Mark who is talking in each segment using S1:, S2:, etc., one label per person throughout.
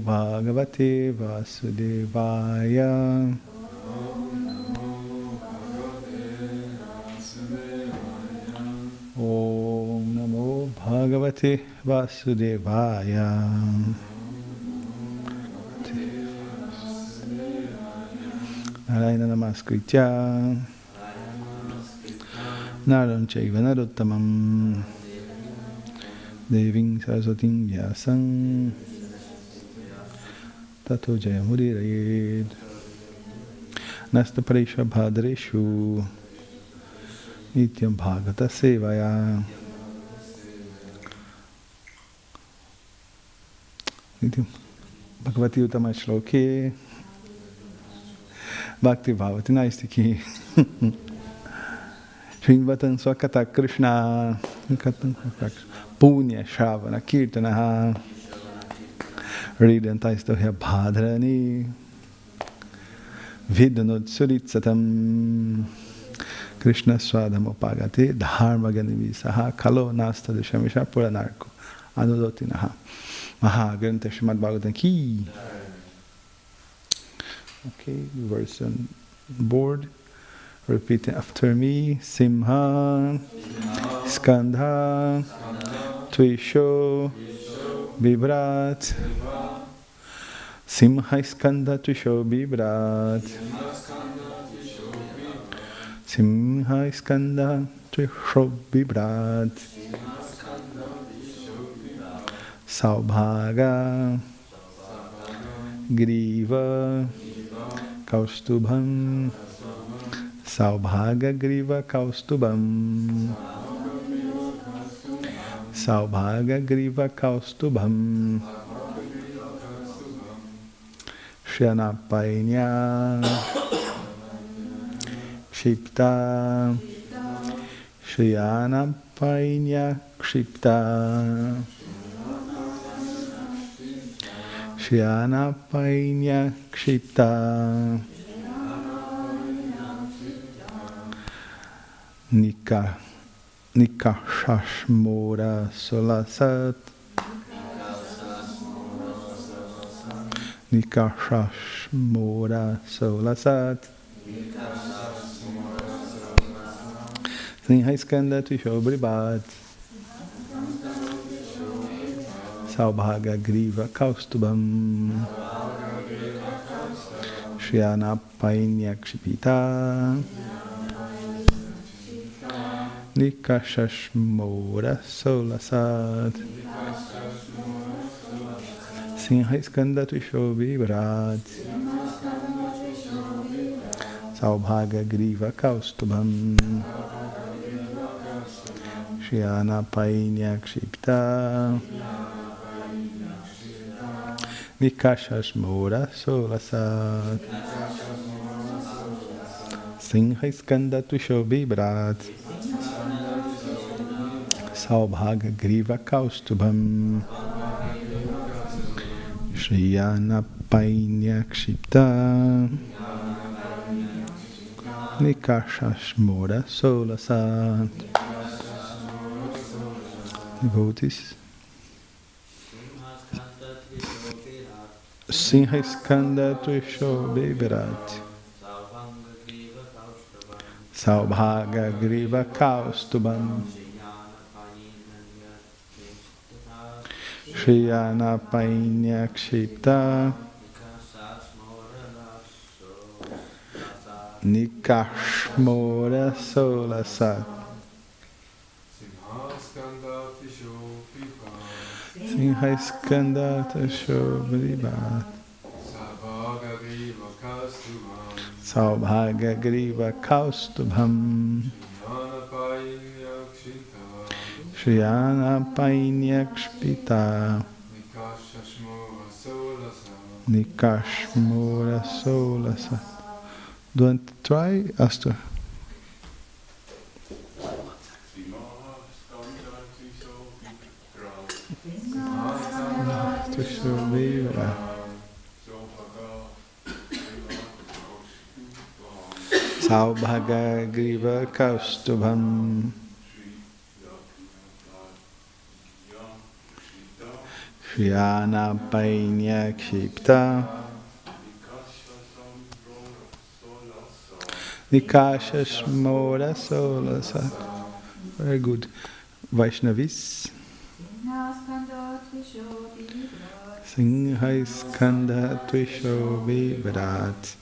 S1: Bhagavate Vasudevaya. Om Namo Bhagavate Vasudevaya. Narayana Namaskritya Naram Chaiva Narottamam Deving Saraswatim Vyasam Tato Jayamudirayed Nasta Parisha Bhadreshu Nityam Bhagata Sevaya Nityam Bhagavati Uttama Shloke Bhakti Bhavati Naistiki Srinvatan Swakata Krishna Punya Shravana Kirtanaha Ridantaistohya Bhadrani Vidanod Suritsatam Krishna Swadhamopagate Dharmaganivisaha Kalo Nasta Deshamisha Puranarko Anudotinaha Maha Krishna Srimad Bhagavatam Ki. Okay, verse on board. Repeat after me. Simha, Skandha, Tvisho, Vibrat. Simha, Skandha, Tvisho, Vibrat. Simha, Skandha, Tvisho, Vibrat. Saubhaga, Griva, Kaustubham. Saubhaga Griva Kaustubham. Saubhaga Griva Kaustubham. Shyanapainya Kshipta. Shyanapainya Kshipta. Shyanapainya Kshipta. Nikashashmora solasat. Nikashashmora solasat. Sinhaiskanda Tvishobribat. Saubhaga Griva Kaustubham. Shyanapainya Kshipita. Nikashashmora solasat. Sinhaiskanda Tvishobribat. Saubhaga Griva Kaustubham. Shyanapainya Kshipta. Nikashashmora solasat. Sinhaiskanda Tvishobribat. Saubhaga Griva Kaustubham. Shyanapainya Kshipta. Nikashashmora solasat. Devotees. Sinhaiskanda Tvishobribat. Saubhaga Griva Kaustubham. Shyanapainya Kshipta. Nikashmora solasat. Sinhaiskanda Tvishobribat. Saubhaga Griva Kaustubham. Shyanapainya Kshipta. Nikashmora solasat. Do you want to try, Astor? Saubhaga Griva Kaustubham. Shriyana Painya Kshipta Nikasha Shmora Solasa. Very good. Vaishnavis. Singha Skanda Tvisho Vibrat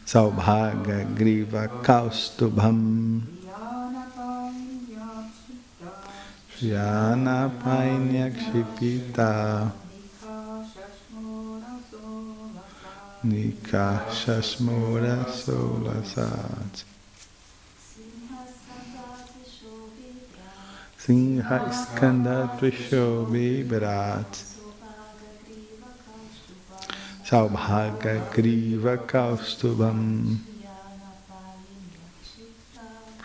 S1: Saubhaga Griva Kaustubham Shriyana Painyakshipita Nikashasmura Solasat Singha Skanda Tvisho Vibrat Saubhaga Griva Kaustubham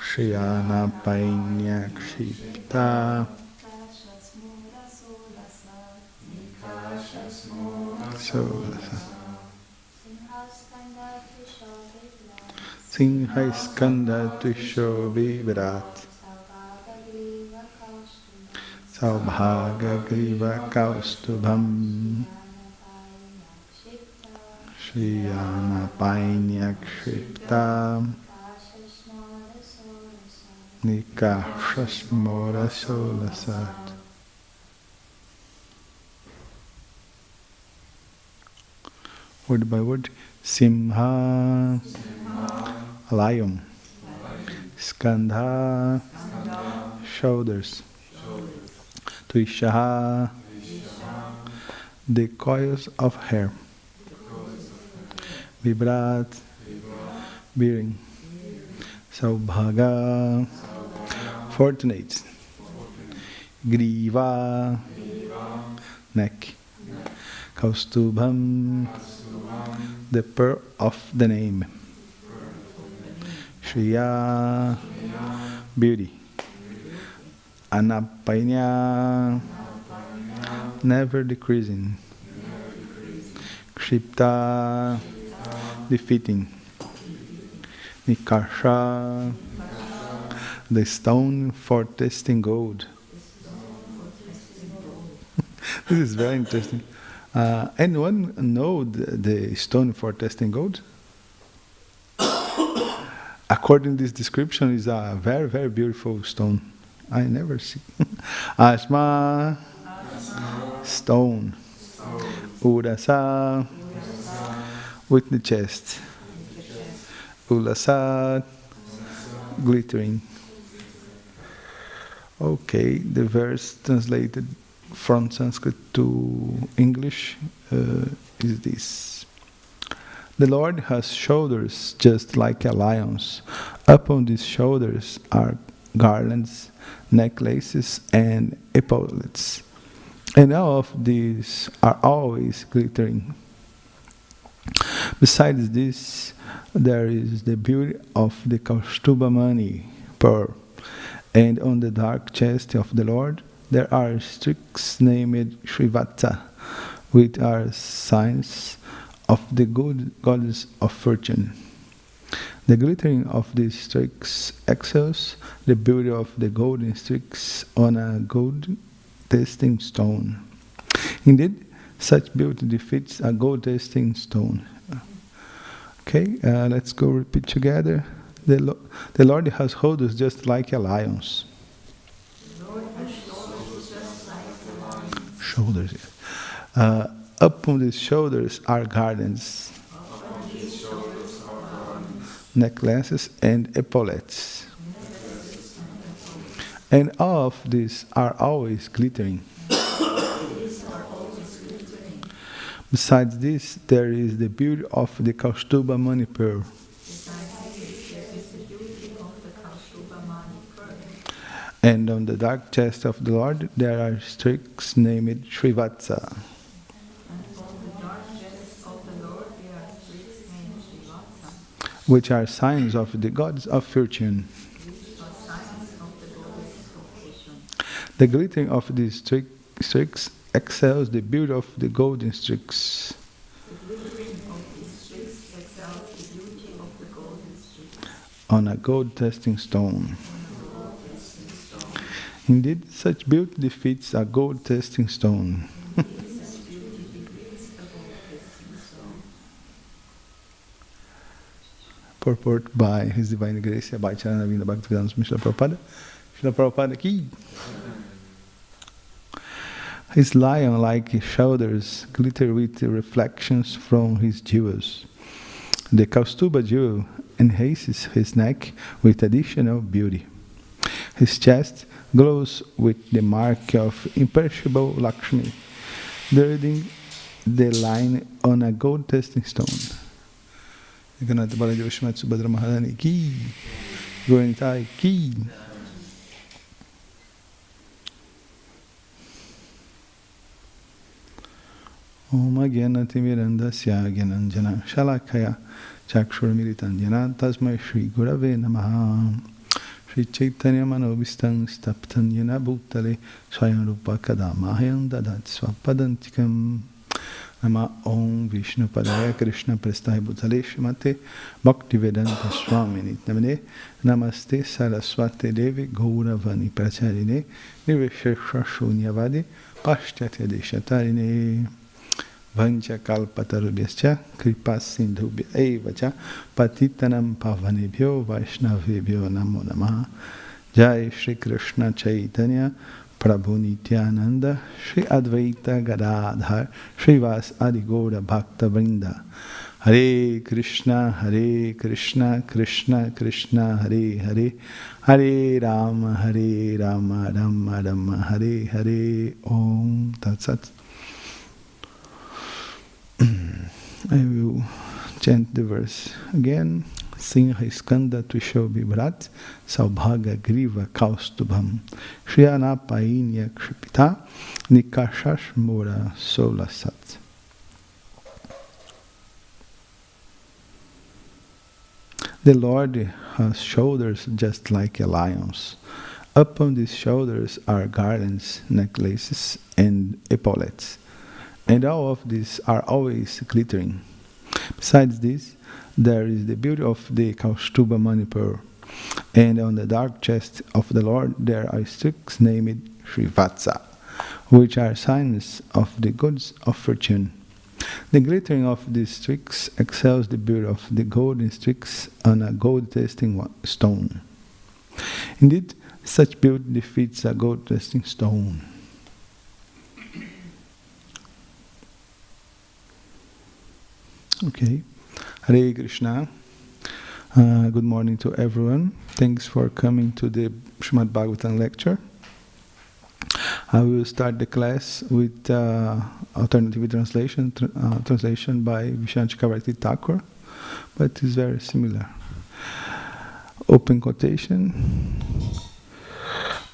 S1: Shriyana Painyakshipta Solasa Singha Skanda Tvisho Vibrat Saubhaga Griva Kaustubham Shriyana Painyakshipta Nikashasmora Solasat. Word by word. Simha, lion. Skandha, shoulders. Tvisha, the coils of hair. Vibrat, bearing. Saubhaga, fortunate. Griva, neck. Kaustubham, the pearl of the name. Shriya, beauty. Anapainya, never decreasing. Kshipta, defeating. Nikasha, the stone for testing gold. This is very interesting. Anyone know the stone for testing gold? According to this description, is a very, very beautiful stone. I never see. Asma, stone. Urasa, with the chest. Ulasat, glittering. Okay, the verse translated from Sanskrit to English is this. The Lord has shoulders just like a lion's. Upon these shoulders are garlands, necklaces, and epaulets. And all of these are always glittering. Besides this, there is the beauty of the Kaustubhamani pearl. And on the dark chest of the Lord, there are streaks named Srivatsa, which are signs of the good goddess of fortune. The glittering of these streaks excels the beauty of the golden streaks on a gold testing stone. Indeed, such beauty defeats a gold testing stone. Okay, let's go repeat together. The Lord has shoulders just like a lion's. Shoulders. Upon these shoulders are garlands, necklaces, and epaulets. And all of these are always glittering. Besides this, there is the beauty of the Kaustubhamani pearl. And on the dark chest of the Lord, there are streaks named Srivatsa. Which are signs of the gods of fortune. The glittering of these streaks excels the beauty of the golden streaks. On a gold testing stone. Indeed, such beauty defeats a gold testing stone. Purport by His Divine Grace, Bhaichara Navinda Bhaktivedanta Swami Srila Prabhupada. Srila Prabhupada ki. His lion-like shoulders glitter with reflections from his jewels. The Kaustuba jewel enhances his neck with additional beauty. His chest glows with the mark of imperishable Lakshmi, girding the line on a gold testing stone. Ganata Baladev Shrimati Subhadra Maharani ki, Goentai ki. Om Agyanati Mirandasya Gyananjana Shalakaya Chakshura Militanjana Tasmai Shri Gurave Namaha Shri Chaitanya Manobhistan Staptan Yena Bhutale Swayam Rupa Kadamahyam Dadat Swapadantikam Nama Om Vishnu Padaya Krishna Prasthaya Bhutale Shrimate Bhaktivedanta Swami Nitnamane Namaste Saraswate Devi Gauravani Pracharine Niveshesha Shunyavadi Pashtya Deshatarine Vancha kalpatarubhyascha kripas sindhubhya evacha patitanam pavanebhyo vaishnavebhyo namo namaha. Jai Shri Krishna Chaitanya Prabhu Nityananda Shri Advaita Gadadhar Shrivas Adigaura Bhakta Vrinda. Hare Krishna Krishna Krishna Hare Hare Hare Rama Rama Rama Hare Hare. Om Tat Sat. I will chant the verse again. Singha Skanda Trisho Bibrat Saubhaga Griva Kaustubham Shriyana Painya Kshipita Nikashash Mura Solasat. The Lord has shoulders just like a lion's. Upon these shoulders are garlands, necklaces, and epaulets. And all of these are always glittering. Besides this, there is the beauty of the Kaustuba money pearl. And on the dark chest of the Lord there are streaks named Srivatsa, which are signs of the goods of fortune. The glittering of these streaks excels the beauty of the golden streaks on a gold testing stone. Indeed, such beauty defeats a gold testing stone. Okay, Hare Krishna. Good morning to everyone. Thanks for coming to the Srimad Bhagavatam lecture. I will start the class with alternative translation by Vishnu Chakravarti Thakur, but it is very similar. Open quotation.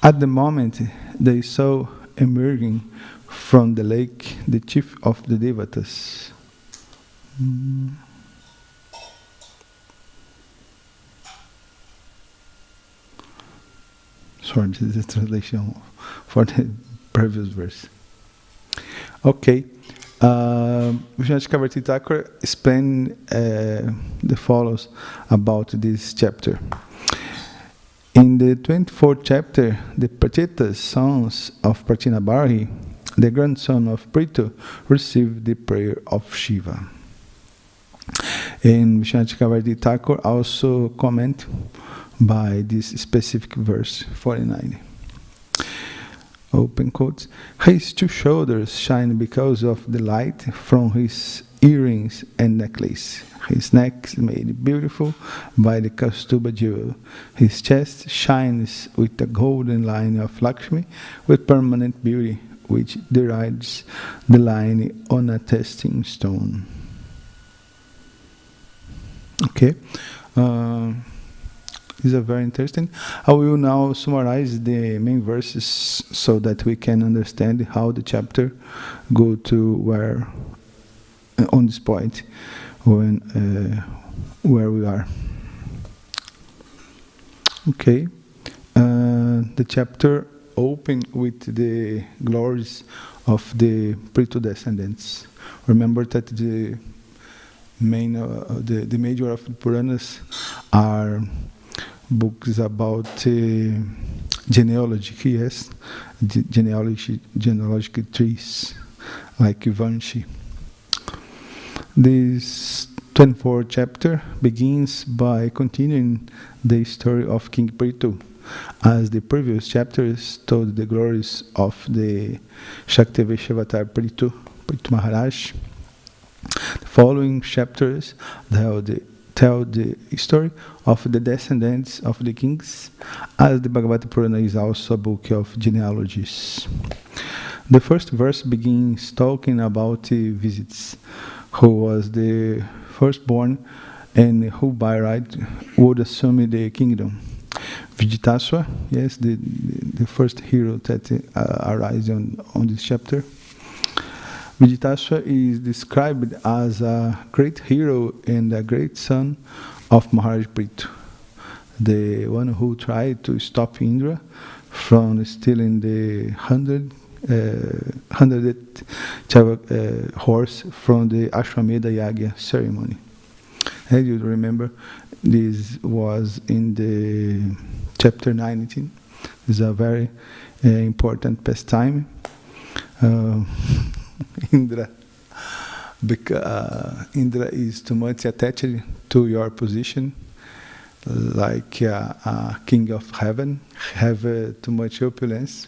S1: At the moment they saw emerging from the lake the chief of the Devatas. Sorry, this is the translation for the previous verse. Okay. Vishnu Chakravarti Thakur explained the follows about this chapter. In the 24th chapter, the Prachetas, sons of Prachinabarhi, the grandson of Prithu, received the prayer of Shiva. And Vishnu Chakravarti Thakur also comment by this specific verse 49. Open quotes. His two shoulders shine because of the light from his earrings and necklace. His neck is made beautiful by the Kaustuba jewel. His chest shines with a golden line of Lakshmi with permanent beauty, which derides the line on a testing stone. Okay, these are very interesting. I will now summarize the main verses so that we can understand how the chapter go to where on this point when where we are. Okay, the chapter open with the glories of the Prithu descendants. Remember that the major of the Puranas are books about genealogy, yes, genealogical trees, like Vanshi. This 24th chapter begins by continuing the story of King Prithu, as the previous chapters told the glories of the Shaktiveshavatar Prithu Maharaj. The following chapters tell the story of the descendants of the kings, as the Bhagavata Purana is also a book of genealogies. The first verse begins talking about the visits, who was the firstborn and who by right would assume the kingdom. Vijitaswa, yes, the first hero that arises on this chapter. Vijitaswa is described as a great hero and a great son of Maharaj Prithu, the one who tried to stop Indra from stealing the 100th horse from the Ashwamedha Yagya ceremony. And you remember, this was in the chapter 19. It's a very important pastime. Indra is too much attached to your position, like a king of heaven, have too much opulence,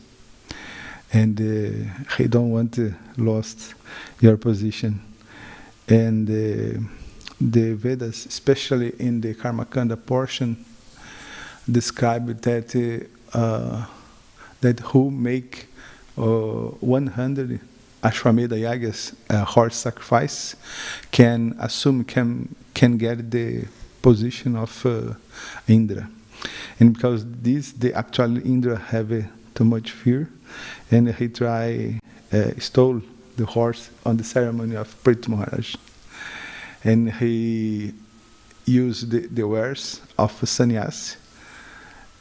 S1: and he don't want to lose your position. And the Vedas, especially in the Karmakanda portion, describe that that who make 100 Ashwamedha Yagas, horse sacrifice, can get the position of Indra. And because the actual Indra have too much fear, and he stole the horse on the ceremony of Prithu Maharaj. And he used the wares of sannyas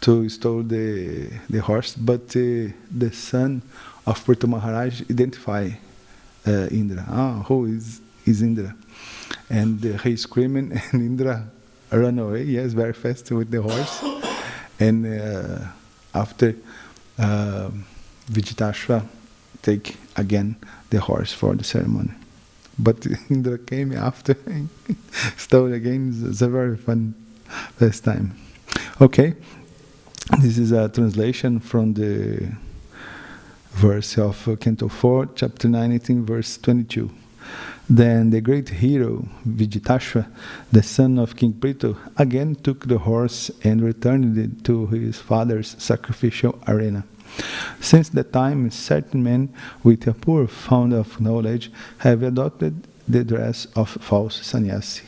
S1: to steal the horse, but the son of Prithu Maharaj identify Indra. Who is Indra? And he screaming, and Indra run away, yes, very fast with the horse. And after Vijitaswa take again the horse for the ceremony. But Indra came after and stole again. It's a very fun pastime. Okay, this is a translation from the verse of Canto 4, chapter 19, verse 22. Then the great hero, Vijitaswa, the son of King Prithu, again took the horse and returned it to his father's sacrificial arena. Since that time, certain men with a poor fund of knowledge have adopted the dress of false sannyasi.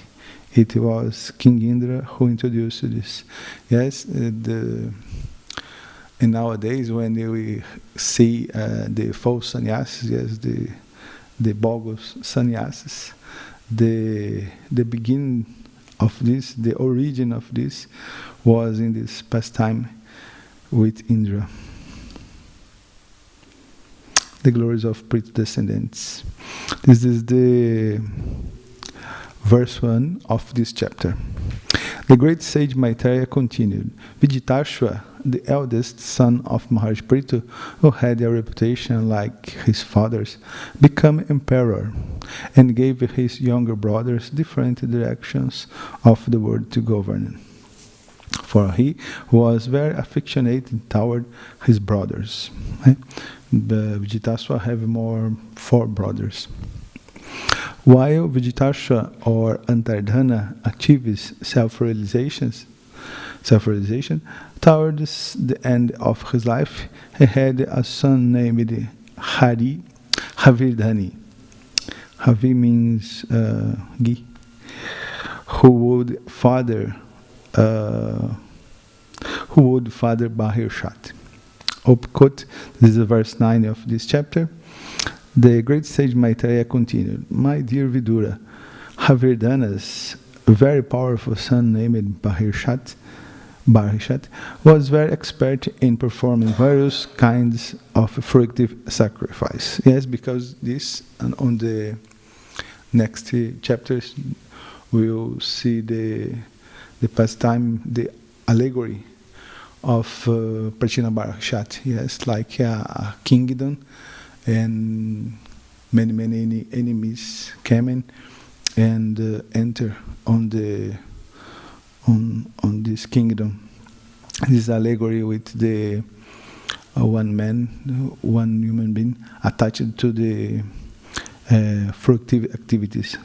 S1: It was King Indra who introduced this. Yes, and nowadays when we see the false sannyasis, yes, the bogus sannyasis, the beginning of this, the origin of this, was in this pastime with Indra. The glories of Prithu descendants. This is the verse 1 of this chapter. The great sage Maitreya continued, Vijitaswa, the eldest son of Maharaj Prithu, who had a reputation like his father's, became emperor, and gave his younger brothers different directions of the world to govern. For he was very affectionate toward his brothers. The Vijitaswa have 4 brothers. While Vijitaswa or Antardhana achieves self-realization, towards the end of his life, he had a son named Havirdhani. Havi means Gi, who would father Bahirshat. Upkot, this is verse 9 of this chapter. The great sage Maitreya continued, My dear Vidura, Havirdhana's very powerful son named Bahirshat was very expert in performing various kinds of fruitive sacrifice. Yes, because this, and on the next chapters, we'll see the pastime, the allegory of Prachina Bharat. Yes, like a kingdom, and many enemies came and enter on the on this kingdom. This is allegory with the one man, one human being attached to the fruitive activities,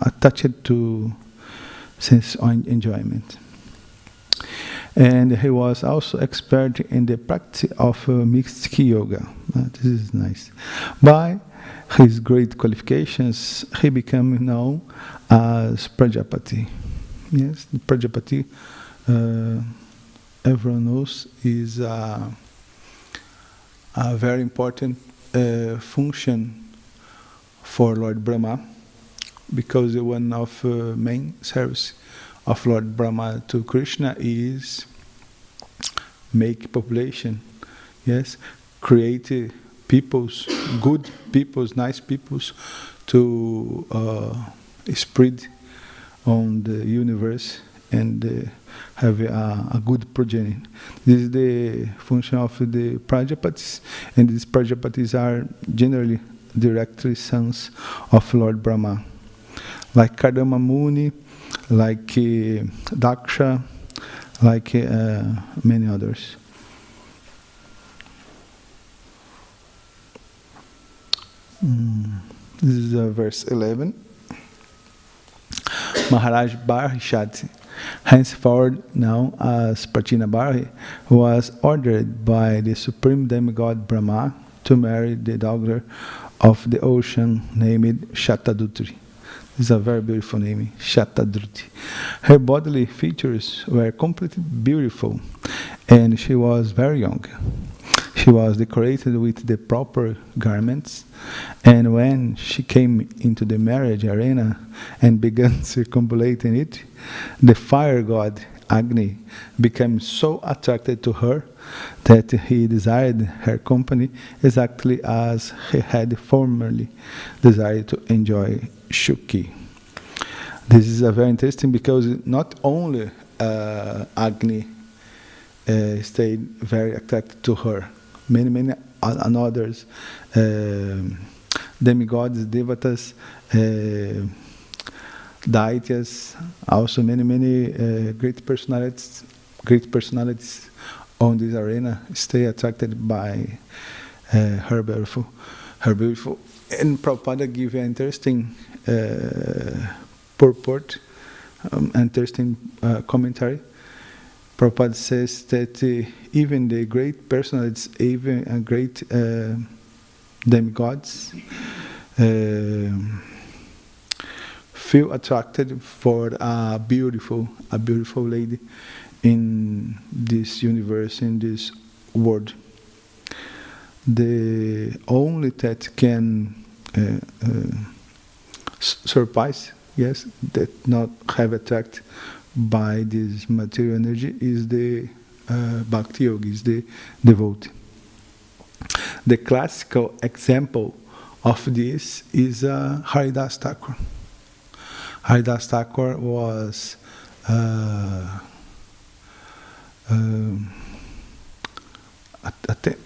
S1: attached to sense of enjoyment. And he was also expert in the practice of mixed yoga. This is nice. By his great qualifications, he became known as Prajapati. Yes, the Prajapati, everyone knows, is a very important function for Lord Brahma, because one of main service of Lord Brahma to Krishna is make population, yes, create peoples, good peoples, nice peoples, to spread on the universe and have a good progeny. This is the function of the Prajapatis, and these Prajapatis are generally directly sons of Lord Brahma, like Kadama Muni, like Daksha, like many others. This is verse 11. Maharaj Barhishati, henceforward known as Prachina Barhi, was ordered by the supreme demigod Brahma to marry the daughter of the ocean named Shatadutri. This is a very beautiful name, Shatadruti. Her bodily features were completely beautiful, and she was very young. She was decorated with the proper garments, and when she came into the marriage arena and began circumambulating it, the fire god Agni became so attracted to her that he desired her company exactly as he had formerly desired to enjoy Shuki. This is a very interesting, because not only Agni stayed very attracted to her, many others, demigods, devatas, daityas, also many great personalities on this arena stay attracted by her beautiful. And Prabhupada gives an interesting purport, interesting commentary. Prabhupada says that even the great personalities, even great demigods, feel attracted for a beautiful lady in this universe, in this world. The only that can surpass, yes, that not have attract by this material energy is the Bhakti Yogi, is the devotee. The classical example of this is Haridas Thakur. Haridas Thakur was a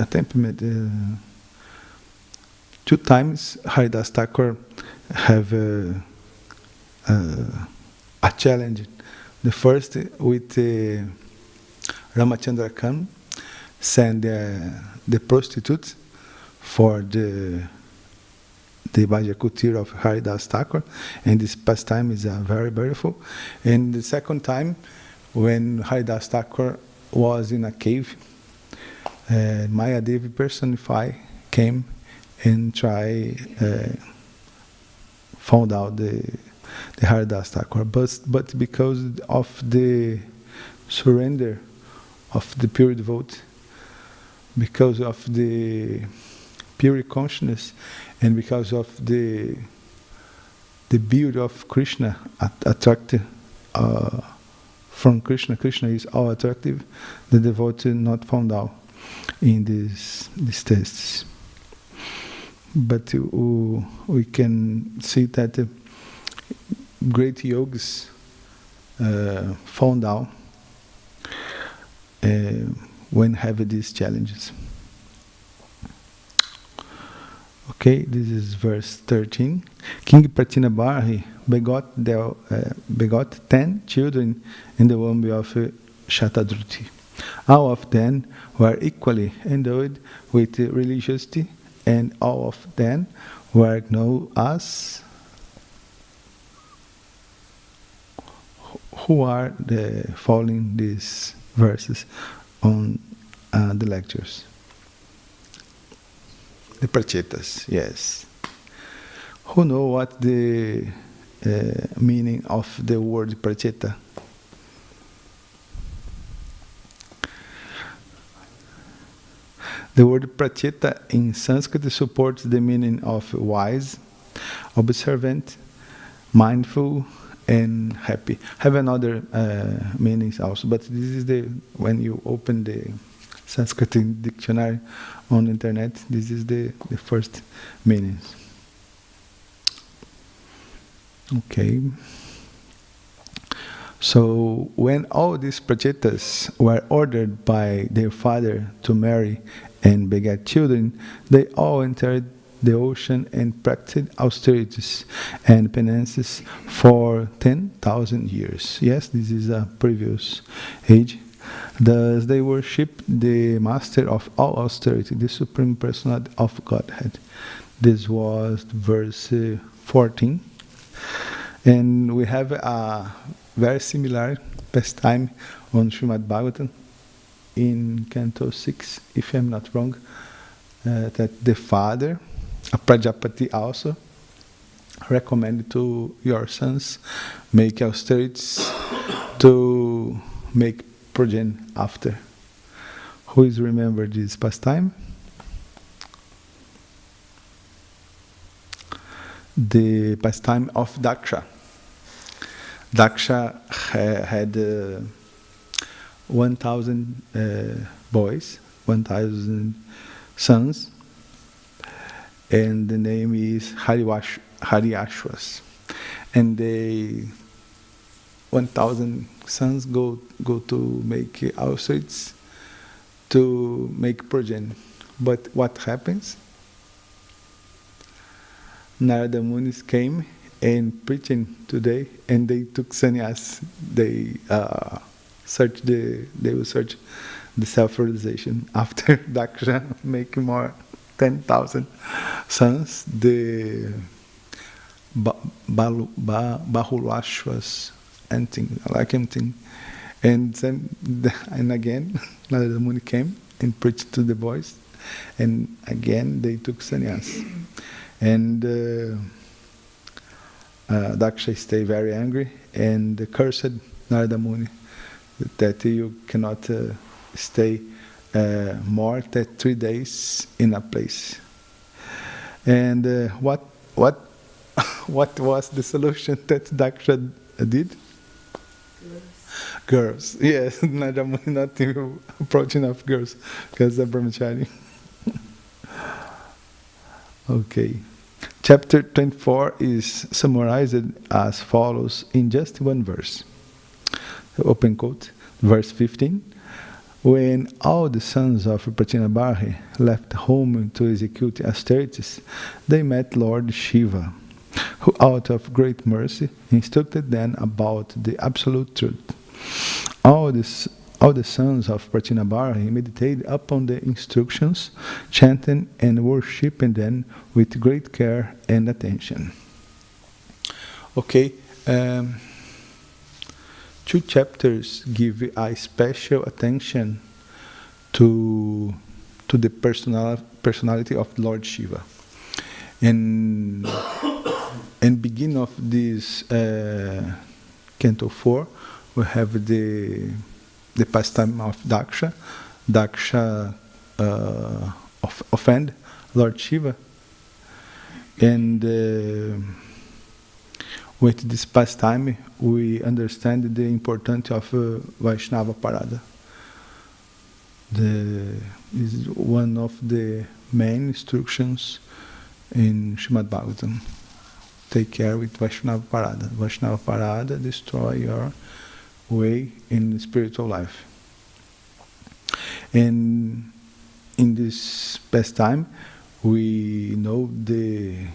S1: temperament. 2 times Haridas Thakur have a challenge. The first with Ramachandra Khan send the prostitutes for the Bhajakutir of Haridas Thakur, and this pastime is very beautiful. And the second time, when Haridas Thakur was in a cave, Maya Devi personified came and found out the Haridas Thakur, but because of the surrender of the pure devotee, because of the pure consciousness, and because of the beauty of Krishna attracted from Krishna. Krishna is all attractive. The devotee not found out in these tests. But we can see that great yogis found out when have these challenges. Okay, this is verse 13. King Pratinabarhi begot 10 children in the womb of Shatadruti. All of them were equally endowed with religiosity, and all of them were known as... Who are the following these verses on the lectures? The Prachetas, yes. Who know what the meaning of the word Pracheta? The word Pracheta in Sanskrit supports the meaning of wise, observant, mindful, and happy. Have another meanings also, but this is the when you open the Sanskrit dictionary on the internet, this is the first meanings. Okay. So when all these prachetas were ordered by their father to marry and beget children, they all entered the ocean and practiced austerities and penances for 10,000 years. Yes, this is a previous age. Thus they worship the master of all austerity, the Supreme Personality of Godhead. This was verse 14. And we have a very similar pastime on Srimad Bhagavatam in Canto 6, if I'm not wrong, that the father, a Prajapati also, recommended to your sons make austerities to make progeny after. Who is remember this pastime? The pastime of Daksha. Daksha had 1,000 boys, 1,000 sons, and the name is Hariashwas. And they 1,000 sons go to make austerities to make progeny. But what happens? Narada Muni came and preaching today, and they took sannyas. They will search the self-realization after Daksha make more 10,000 sons. The Bahulashwas emptying. And again, Narada Muni came and preached to the boys, and again they took sannyas. And Daksha stayed very angry and cursed Narada Muni that you cannot stay more than 3 days in a place. And what was the solution that Daksha did? Girls. Yes, Narada Muni not even approaching of girls because of brahmachari. Okay. Chapter 24 is summarized as follows in just one verse. Open quote, verse 15. When all the sons of Pratinabarhi left home to execute austerities, they met Lord Shiva, who out of great mercy instructed them about the absolute truth. All the sons of Pratinabarhi meditated upon the instructions, chanting and worshipping them with great care and attention. Okay, 2 chapters give a special attention to the personality of Lord Shiva. And beginning of this Canto 4, we have the pastime of Daksha. Daksha offend Lord Shiva. And with this pastime, we understand the importance of Vaishnava Parada. This is one of the main instructions in Srimad Bhagavatam. Take care with Vaishnava Parada. Vaishnava Parada destroy your way in spiritual life. And in this pastime, we know the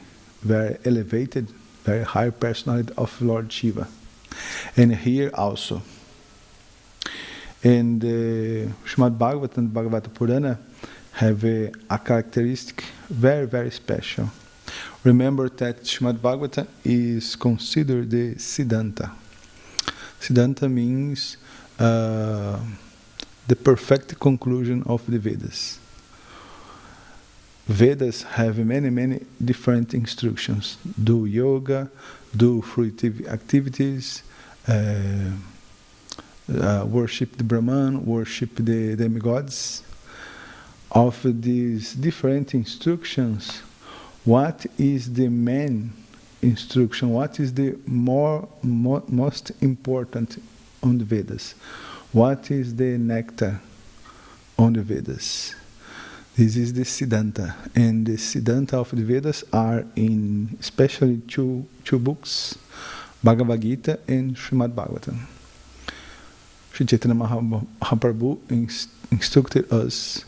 S1: very elevated, very high personality of Lord Shiva. And here also. And Srimad Bhagavatam and Bhagavata Purana have a characteristic very, very special. Remember that Srimad Bhagavatam is considered the Siddhanta. Siddhanta means the perfect conclusion of the Vedas. Vedas have many, many different instructions. Do yoga, do fruitive activities, worship the Brahman, worship the demigods. Of these different instructions, what is the main instruction? What is the most important on the Vedas? What is the nectar on the Vedas? This is the Siddhanta. And the Siddhanta of the Vedas are in especially two books, Bhagavad Gita and Srimad Bhagavatam. Sri Chaitanya Mahaprabhu instructed us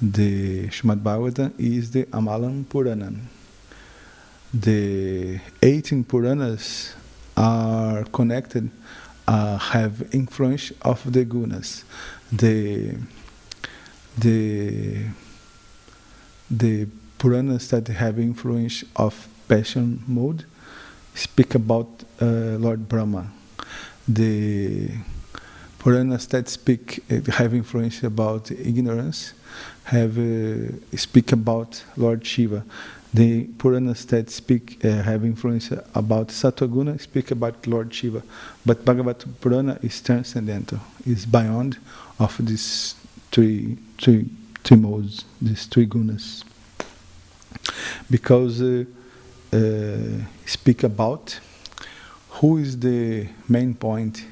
S1: the Srimad Bhagavatam is the Amalam Puranam. The 18 Puranas are connected, have influence of the gunas. The Puranas that have influence of passion mode speak about Lord Brahma. The Puranas that have influence about ignorance speak about Lord Shiva. The Puranas that have influence about Sattva-guna speak about Lord Shiva. But Bhagavata Purana is transcendental, is beyond of these three modes, these three gunas. Because speak about who is the main point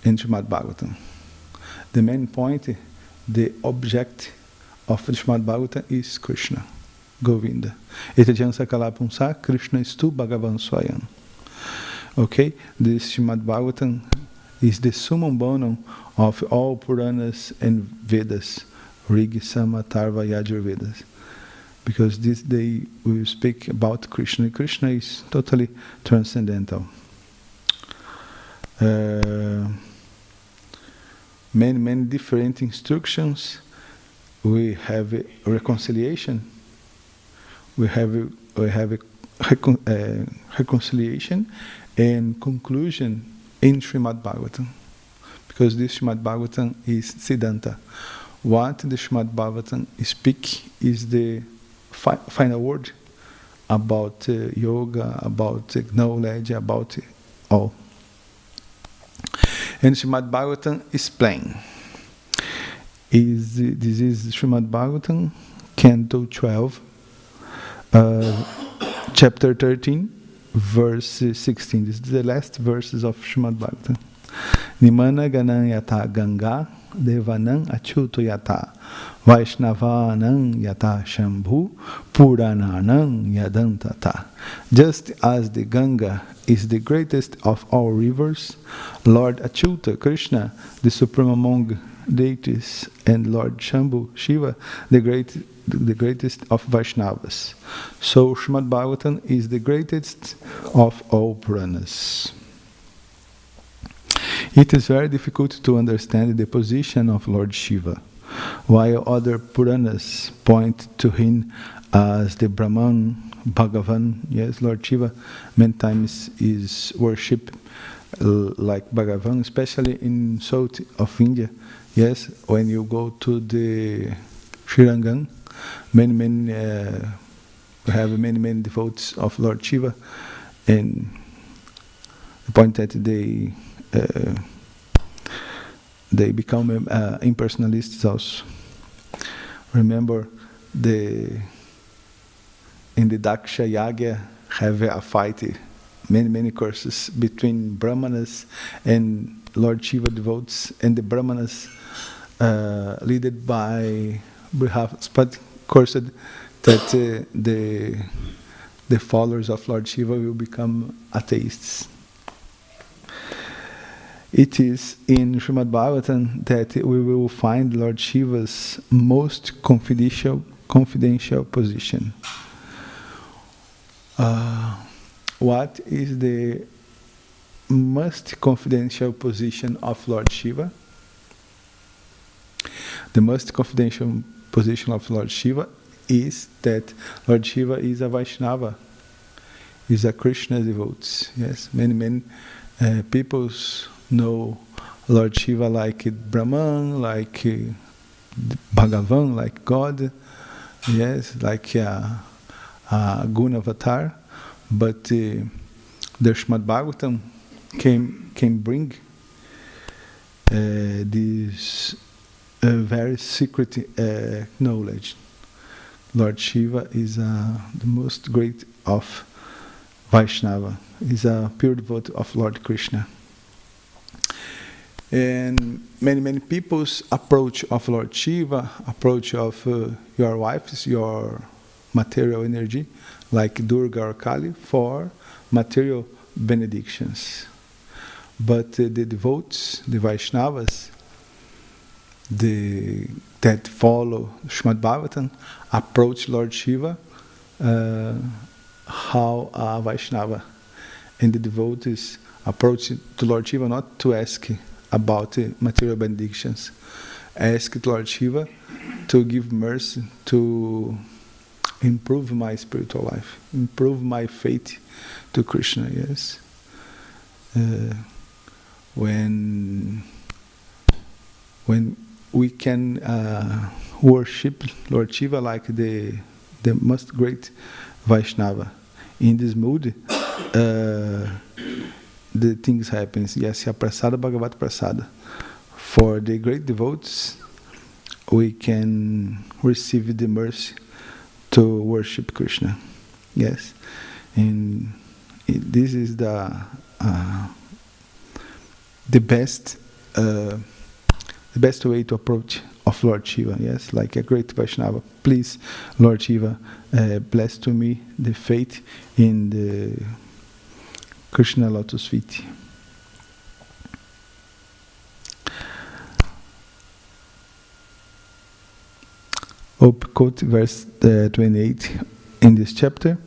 S1: in Srimad Bhagavatam. The main point, the object of Srimad Bhagavatam is Krishna, Govinda. Etajan Sakala Punsa, Krishna Stu Bhagavan Swayam. Okay, this Srimad Bhagavatam is the summum bonum of all Puranas and Vedas, Rig, Sama, Tarva, Yajur Vedas. Because this day we will speak about Krishna. Krishna is totally transcendental. Many different instructions. We have a reconciliation. We have a reconciliation and conclusion in Srimad Bhagavatam, because this Srimad Bhagavatam is Siddhanta. What the Srimad Bhagavatam speak is the final word about yoga, about knowledge, about all. And Srimad Bhagavatam is plain. This is Srimad Bhagavatam, Canto 12, chapter 13, verse 16. This is the last verses of Srimad Bhagavatam. Nimana ganan yata ganga, devanam achuto yata, vaishnavanam yata shambhu, purananam yadantata. Just as the Ganga is the greatest of all rivers, Lord Achyuta, Krishna, the supreme among deities, and Lord Shambhu, Shiva, the greatest of Vaishnavas. So Srimad Bhagavatam is the greatest of all Puranas. It is very difficult to understand the position of Lord Shiva, while other Puranas point to him as the Brahman, Bhagavan. Yes, Lord Shiva many times is worshipped like Bhagavan, especially in south of India. Yes, when you go to the Srirangam, many have many devotees of Lord Shiva, and the point that they become impersonalists also. Remember, in the Daksha Yagya have a fight, many courses between Brahmanas and Lord Shiva devotees, and the Brahmanas led by Brihaspati cursed that the followers of Lord Shiva will become atheists. It is in Srimad Bhagavatam that we will find Lord Shiva's most confidential position. What is the most confidential position of Lord Shiva? The most confidential position of Lord Shiva is that Lord Shiva is a Vaishnava, is a Krishna devotee. Yes, many people know Lord Shiva like Brahman, like Bhagavan, like God, yes, like a Guna avatar, but the Srimad Bhagavatam can bring this very secret knowledge. Lord Shiva is the most great of Vaishnava, is a pure devotee of Lord Krishna. And many people's approach of Lord Shiva, approach of your wives, your material energy, like Durga or Kali, for material benedictions. But the devotees, the Vaishnavas, that follow Srimad Bhagavatam, approach Lord Shiva how a Vaishnava. And the devotees approach to Lord Shiva not to ask about material benedictions. Ask Lord Shiva to give mercy, to improve my spiritual life, improve my faith to Krishna, yes. When we can worship Lord Shiva like the most great Vaishnava. In this mood, the things happen. Yes, Prasada Bhagavat Prasada. For the great devotees, we can receive the mercy to worship Krishna. Yes, and this is the best way to approach of Lord Shiva. Yes, like a great Vaishnava. Please, Lord Shiva, bless to me the faith in the Krishna lotus feet. Quote verse 28 in this chapter.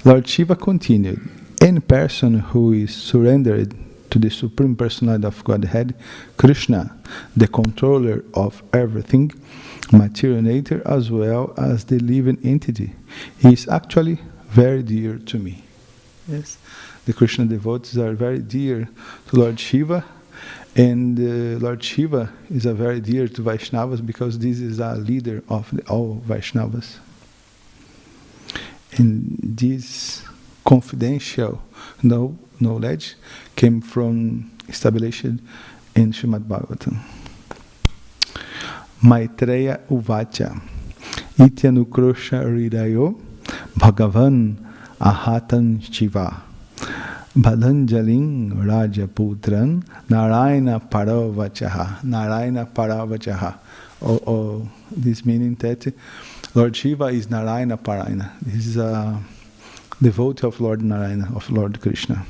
S1: Lord Shiva continued, any person who is surrendered to the Supreme Personality of Godhead, Krishna, the controller of everything, material nature as well as the living entity, he is actually very dear to me. Yes, the Krishna devotees are very dear to Lord Shiva, and Lord Shiva is a very dear to Vaishnavas because this is a leader of all Vaishnavas. And this confidential knowledge came from established in Srimad Bhagavatam. Maitreya Uvacha Ityanukrosha Ridayo Bhagavan Ahatan Shiva Bhadanjaling Rajaputran Narayana Paravachaha. Narayana Paravachaha. This meaning that Lord Shiva is Narayana Parayana. This is a devotee of Lord Narayana, of Lord Krishna.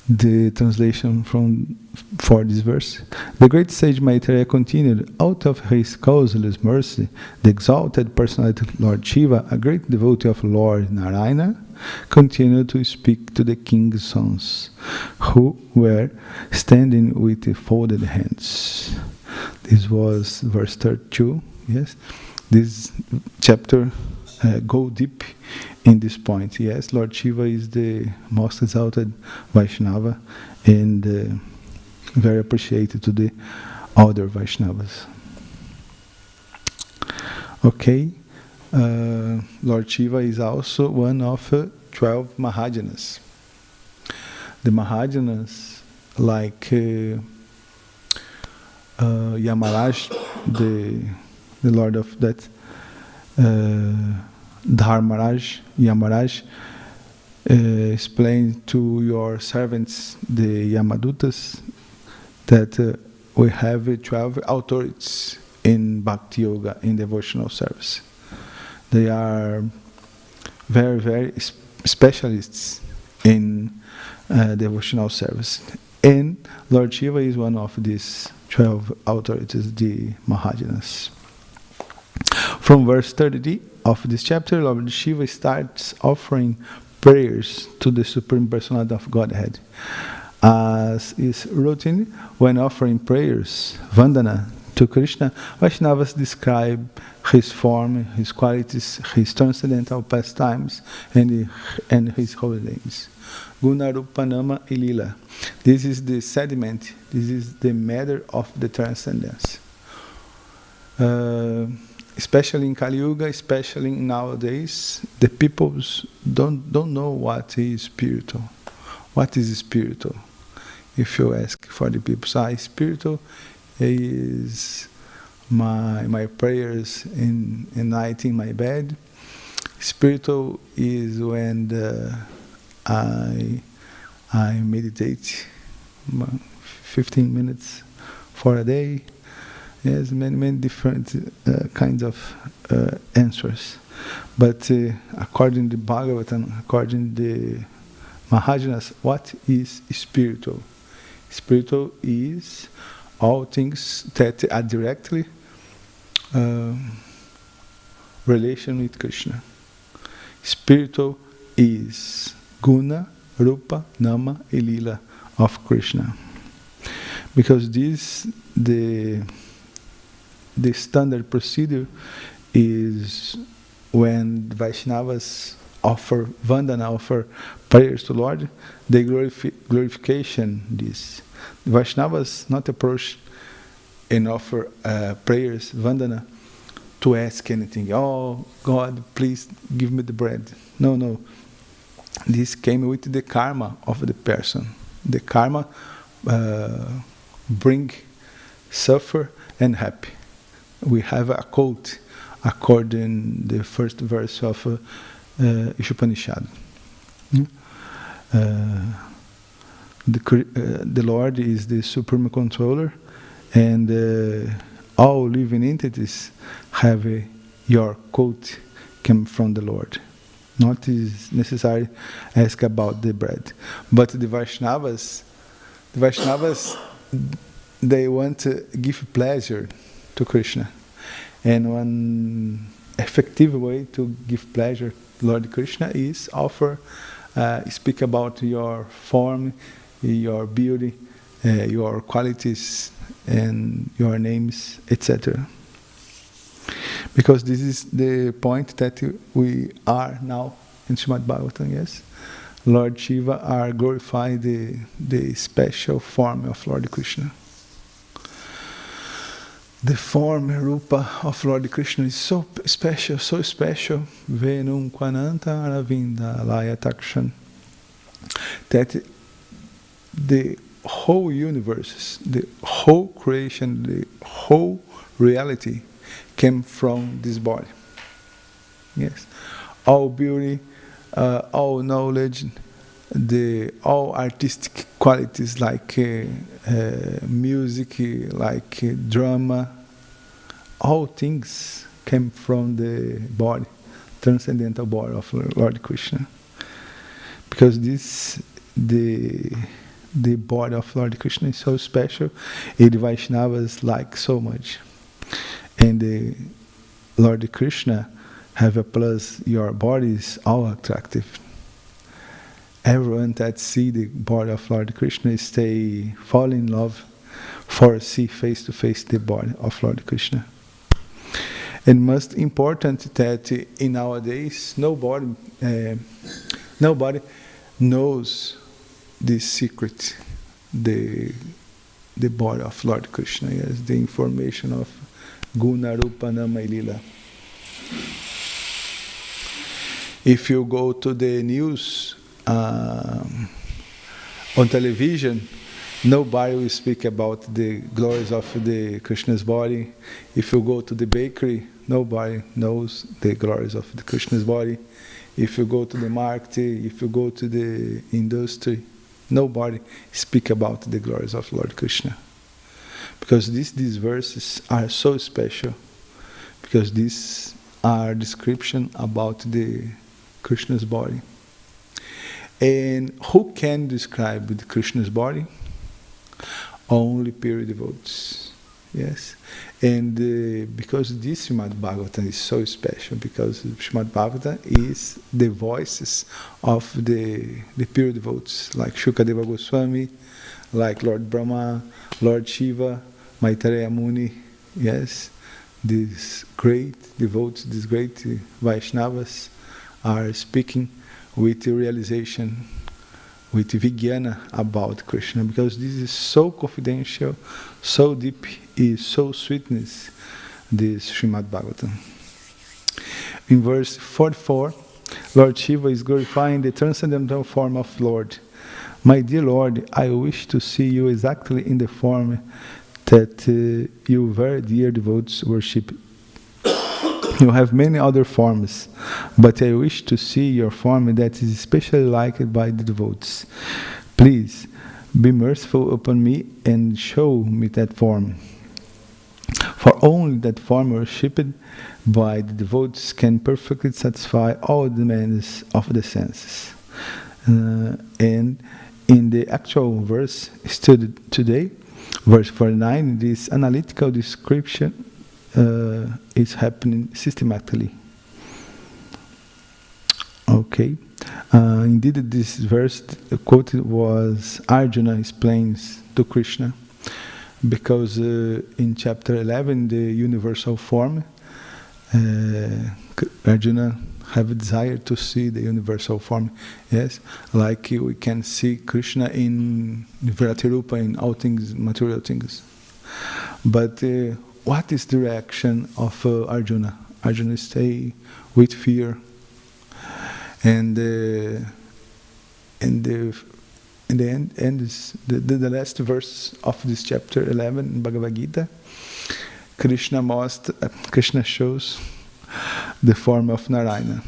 S1: The translation for this verse. The great sage Maitreya continued, out of his causeless mercy, the exalted personality Lord Shiva, a great devotee of Lord Narayana, continued to speak to the king's sons, who were standing with folded hands. This was verse 32. Yes, this chapter go deep in this point. Yes, Lord Shiva is the most exalted Vaishnava and very appreciated to the other Vaishnavas. Okay, Lord Shiva is also one of 12 Mahajanas. The Mahajanas, like Yamaraj, the lord of that, Dharmaraj, Yamaraj, explained to your servants, the Yamadutas, that we have 12 authorities in Bhakti Yoga, in devotional service. They are very specialists in devotional service. And Lord Shiva is one of these 12 authorities, the Mahajanas. From verse 30 of this chapter, Lord Shiva starts offering prayers to the Supreme Personality of Godhead. As is routine, when offering prayers, Vandana, to Krishna, Vaishnavas describe his form, his qualities, his transcendental pastimes, and his holy names. Guna, Rupa, Nama, and Lila. This is the sediment, this is the matter of the transcendence. Especially in Kali Yuga, especially nowadays, the people don't know what is spiritual. What is spiritual? If you ask for the people, spiritual is my prayers in night in my bed. Spiritual is when I meditate 15 minutes for a day. Yes, many different kinds of answers. But according to Bhagavatam, according to the Mahajanas, what is spiritual? Spiritual is all things that are directly relation with Krishna. Spiritual is Guna, Rupa, Nama, and Lila of Krishna. Because this, the standard procedure is when Vaishnavas offer Vandana, offer prayers to Lord, they glorification this. The Vaishnavas not approach and offer prayers, Vandana, to ask anything. Oh, God, please give me the bread. No. This came with the karma of the person. The karma bring suffer and happy. We have a quote according the first verse of Ishopanishad. The Lord is the supreme controller, and all living entities have your quote came from the Lord. Not is necessary ask about the bread, but the Vaishnavas, they want to give pleasure to Krishna, and one effective way to give pleasure to Lord Krishna is speak about your form, your beauty, your qualities, and your names, etc. Because this is the point that we are now in Srimad Bhagavatam, yes? Lord Shiva are glorifying the special form of Lord Krishna. The form, Rupa of Lord Krishna is so special, Venum Kwananta Aravinda Laya Takshan, that the whole universe, the whole creation, the whole reality came from this body. Yes, all beauty, all knowledge, all artistic qualities like music, like drama, all things came from the body, transcendental body of Lord Krishna. Because the body of Lord Krishna is so special, and the Vaishnavas like so much. And the Lord Krishna have a plus, your body is all attractive. Everyone that see the body of Lord Krishna fall in love for see face to face the body of Lord Krishna. And most important that in nowadays nobody knows this secret, the body of Lord Krishna, yes, the information of Guna, Rupa, Nama, and Lila. If you go to the news on television, nobody will speak about the glories of the Krishna's body. If you go to the bakery, nobody knows the glories of the Krishna's body. If you go to the market, if you go to the industry, nobody speak about the glories of Lord Krishna. Because these verses are so special, because these are description about the Krishna's body. And who can describe the Krishna's body? Only pure devotees. Yes. And because this Srimad Bhagavatam is so special, because Srimad Bhagavatam is the voices of the pure devotees, like Shukadeva Goswami, like Lord Brahma, Lord Shiva, Maitreya Muni, yes, these great devotees, these great Vaishnavas are speaking with realization, with Vijnana about Krishna, because this is so confidential, so deep, is so sweetness, this Srimad Bhagavatam. In verse 44, Lord Shiva is glorifying the transcendental form of Lord. My dear Lord, I wish to see you exactly in the form that you very dear devotees worship. You have many other forms, but I wish to see your form that is especially liked by the devotees. Please, be merciful upon me and show me that form. For only that form worshipped by the devotees can perfectly satisfy all demands of the senses. And in the actual verse studied today, verse 49, this analytical description is happening systematically. Okay. Indeed, this verse quoted was Arjuna explains to Krishna, because in chapter 11, the universal form, Arjuna have a desire to see the universal form. Yes, like we can see Krishna in Virati-rupa, in all things, material things. But what is the reaction of Arjuna? Arjuna stay with fear, and the end is the last verse of this chapter 11 in Bhagavad Gita. Krishna shows the form of Narayana.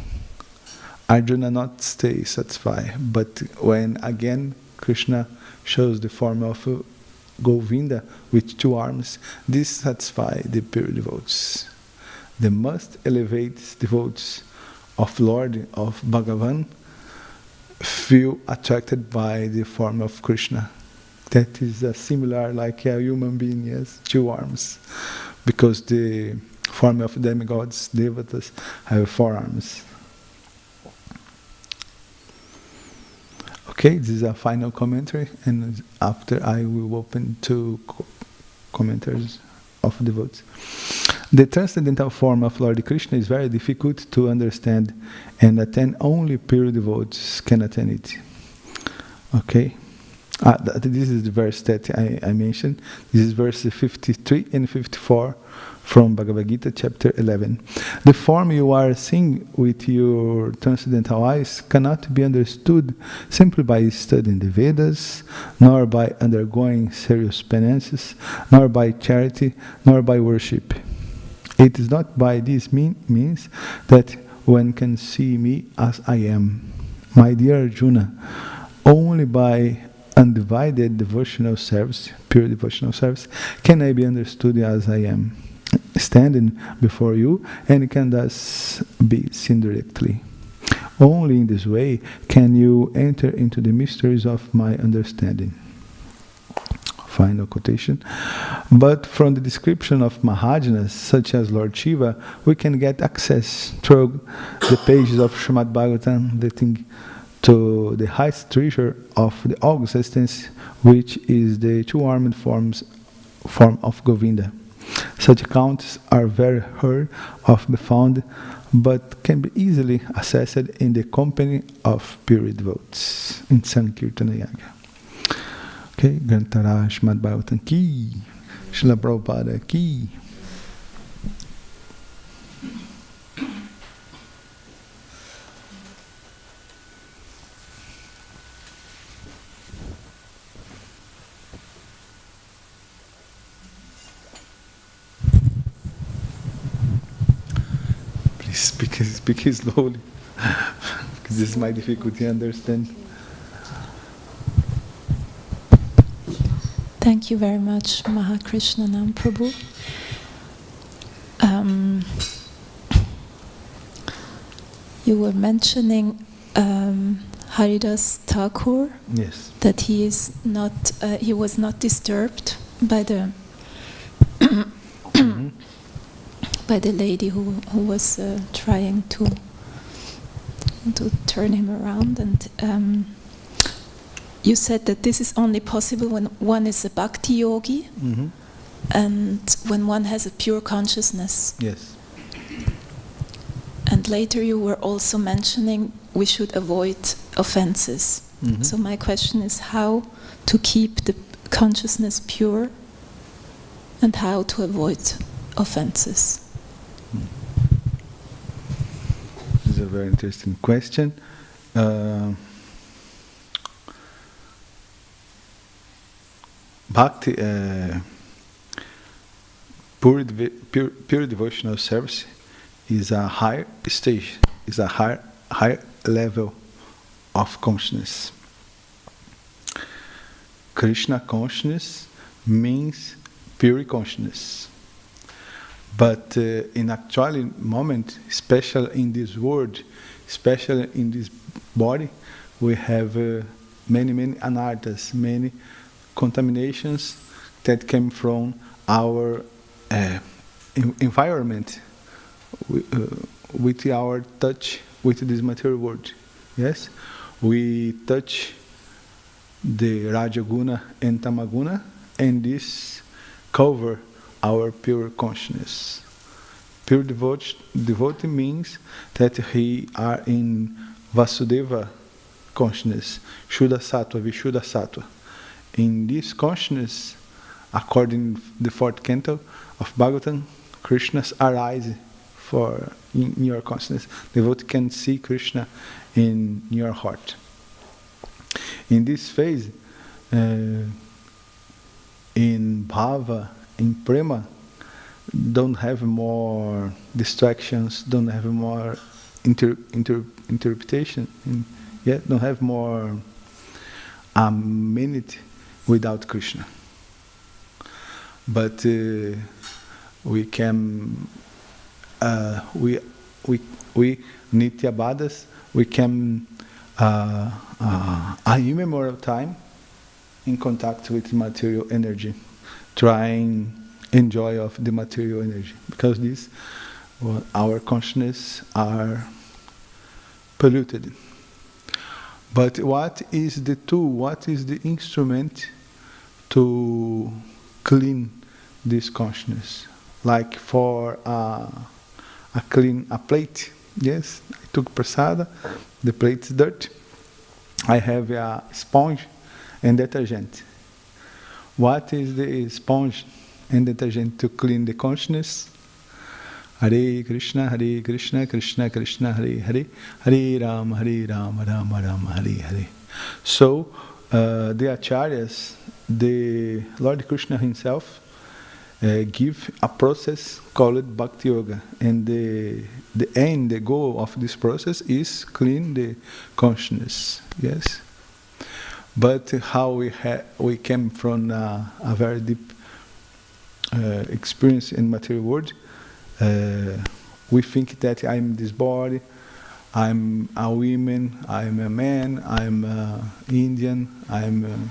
S1: Arjuna not stay satisfied, but when again Krishna shows the form of Govinda with two arms, this satisfies the pure devotees. The most elevated devotees of Lord, of Bhagavan, feel attracted by the form of Krishna. That is similar like a human being, yes, two arms. Because the form of demigods, devatas, have four arms. Okay, this is a final commentary, and after I will open to commentaries of devotees. The transcendental form of Lord Krishna is very difficult to understand, and attain only pure devotees can attain it. Okay? This is the verse that I mentioned. This is verse 53 and 54 from Bhagavad Gita, chapter 11. The form you are seeing with your transcendental eyes cannot be understood simply by studying the Vedas, nor by undergoing serious penances, nor by charity, nor by worship. It is not by this means that one can see me as I am. My dear Arjuna, only by undivided devotional service, pure devotional service, can I be understood as I am, standing before you, and can thus be seen directly. Only in this way can you enter into the mysteries of my understanding. Final quotation. But from the description of Mahajanas, such as Lord Shiva, we can get access through the pages of Srimad Bhagavatam, leading to the highest treasure of the all existence, which is the two-armed form of Govinda. Such accounts are very hard of be found, but can be easily accessed in the company of pure devotees in Sankirtana Yaga. Okay, Grantara Srimad Bhagavatam ki, Srila Prabhupada ki. Speak slowly, because this is my difficulty to understand.
S2: Thank you very much, Maha Krishna Nam Prabhu. You were mentioning Haridas Thakur,
S1: Yes.
S2: that he is not, he was not disturbed by the by the lady who was trying to turn him around, and you said that this is only possible when one is a bhakti yogi and when one has a pure consciousness.
S1: Yes.
S2: And later you were also mentioning we should avoid offenses. So my question is how to keep the consciousness pure and how to avoid offenses.
S1: This is a very interesting question. Bhakti, pure devotional service is a higher stage, is a higher level of consciousness. Krishna consciousness means pure consciousness. But in actual moment, especially in this world, especially in this body, we have many anarthas, many contaminations that came from our environment with our touch with this material world. Yes, we touch the Rajaguna and Tamaguna, and this cover our pure consciousness. Pure devotee means that he are in Vasudeva consciousness, Shuddha Sattva, Vishuddha Sattva. In this consciousness, according to the fourth canto of Bhagavatam, Krishna's arise in your consciousness. Devotee can see Krishna in your heart. In this phase, in bhava, in prema, don't have more distractions, don't have more interpretation, don't have more a minute without Krishna. But we can, we Nityabadas, we can a immemorial time in contact with material energy, trying enjoy of the material energy, because this, our consciousness are polluted. But what is the tool? What is the instrument to clean this consciousness? Like for a plate. Yes, I took prasada. The plate is dirt. I have a sponge and detergent. What is the sponge and detergent to clean the consciousness? Hare Krishna, Krishna Krishna, Hare Hare, Hare Rama, Rama Rama, Hare Hare. So, the acharyas, the Lord Krishna himself, give a process called Bhakti Yoga, and the end, the goal of this process is clean the consciousness. Yes, but how we came from a very deep experience in material world. We think that I'm this body, I'm a woman, I'm a man, I'm Indian, I'm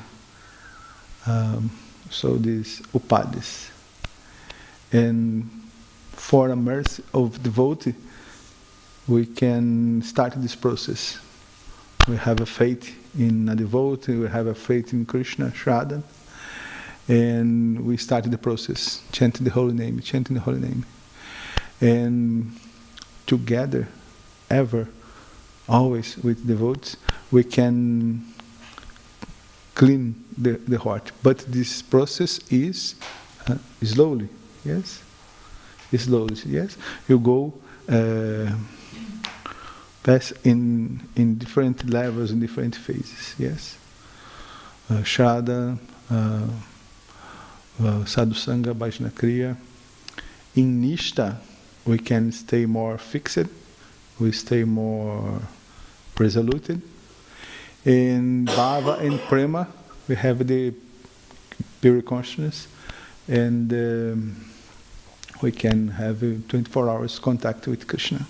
S1: so these upadis. And for a mercy of devotee, we can start this process. We have a faith in a devotee, we have a faith in Krishna, Shraddha, and we started the process, chanting the holy name, And together, ever, always with devotees, we can clean the heart. But this process is slowly, yes? Slowly, yes? You go pass in different levels, in different phases, yes? Shraddha, Sadhusanga, Bhajna Kriya. In Nishta, we can stay more fixed, we stay more resolute. In Bhava and Prema, we have the pure consciousness, and we can have 24 hours contact with Krishna.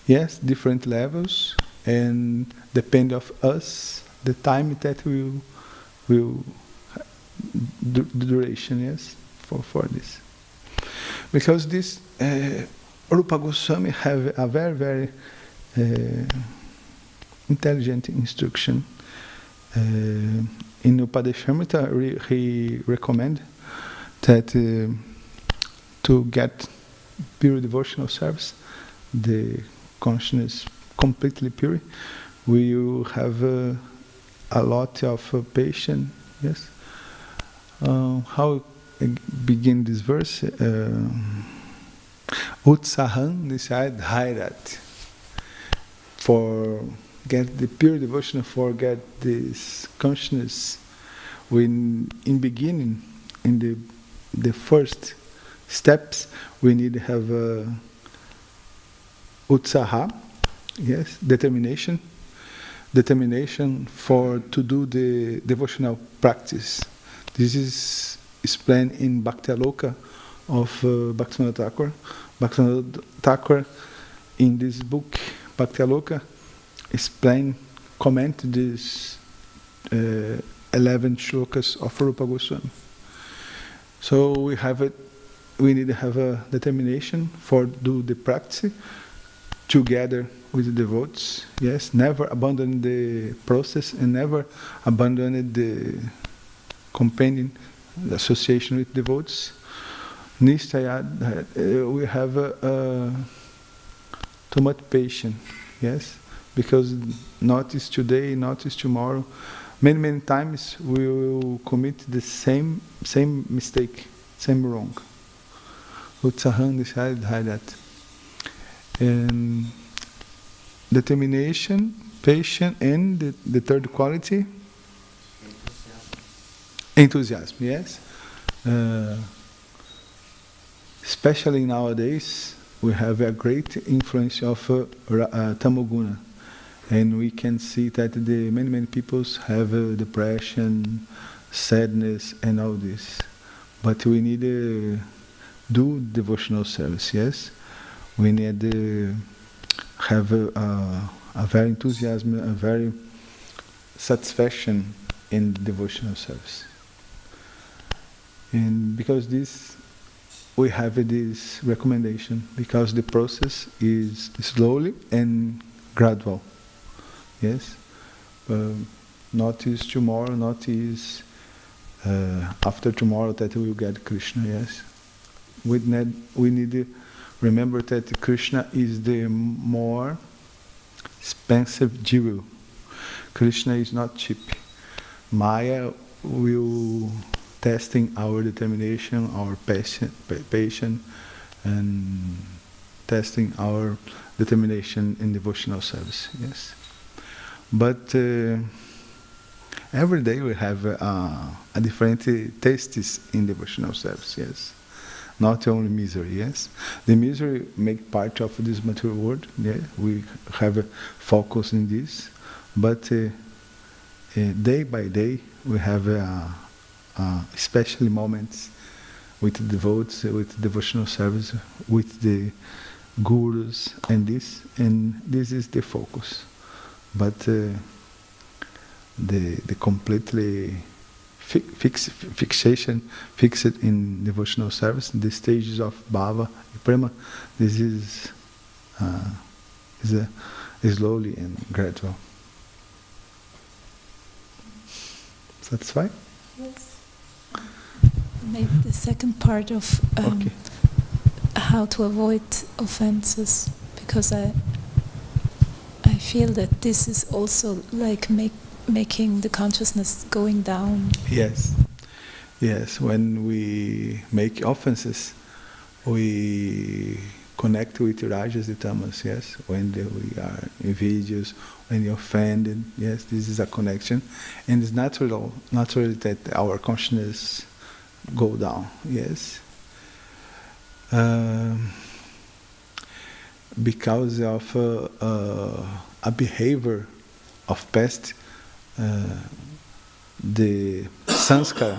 S1: Yes, different levels, and depend of us the time that will the duration, yes, for this. Because this Rupa Goswami have a very, very intelligent instruction. In Upadeshamrita, he recommend that to get pure devotional service, the consciousness completely pure, we will have a lot of patience. Yes. How begin this verse? Utsahan decide Hairat. For get the pure devotion, for get this consciousness, when in beginning, in the first steps, we need to have utsaha, yes, determination for to do the devotional practice. This is explained in Bhakti Aloka of Bhaktivinoda Thakur. Bhaktivinoda Thakur, in this book, Bhakti Aloka, comment these 11 shlokas of Rupa Goswami. So we need to have a determination for do the practice together with the devotees. Yes, never abandon the process and never abandon the companion, the association with devotees. Nistaya, we have too much patience, yes, because not is today, not is tomorrow. Many times we will commit the same mistake, same wrong. Utsahan decided that. And determination, patience, and the third quality, enthusiasm. Yes. Especially nowadays, we have a great influence of Tamoguna, and we can see that many people have depression, sadness, and all this. But we need to do devotional service. Yes, we need to have a very enthusiasm, a very satisfaction in devotional service. And because we have this recommendation, because the process is slowly and gradual. Yes, not is tomorrow, not is after tomorrow that we will get Krishna. Yes, we need to remember that Krishna is the more expensive jewel. Krishna is not cheap. Maya will testing our determination, our patience, and testing our determination in devotional service. Yes, but every day we have a different tastes in devotional service. Yes, not only misery. Yes, the misery make part of this material world. Yeah, we have a focus in this, but day by day we have especially moments with the devotees, with devotional service, with the gurus, and this is the focus. But the completely fixed in devotional service, the stages of bhava, prema, this is slowly and gradual. Satisfied?
S2: Yes. Maybe the second part of
S1: Okay.
S2: how to avoid offenses, because I feel that this is also like making the consciousness going down.
S1: Yes. When we make offenses, we connect with rajas and tamas. Yes. When we are envious, when you're offended. Yes, this is a connection, and it's naturally that our consciousness go down. Yes. Because of a behavior of past, the sanskara,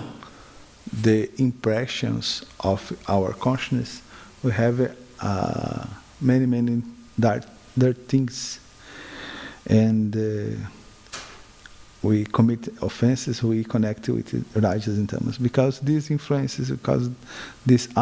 S1: the impressions of our consciousness, we have many dark things, and we commit offenses, we connect with rajas and tamas, because these influences, because this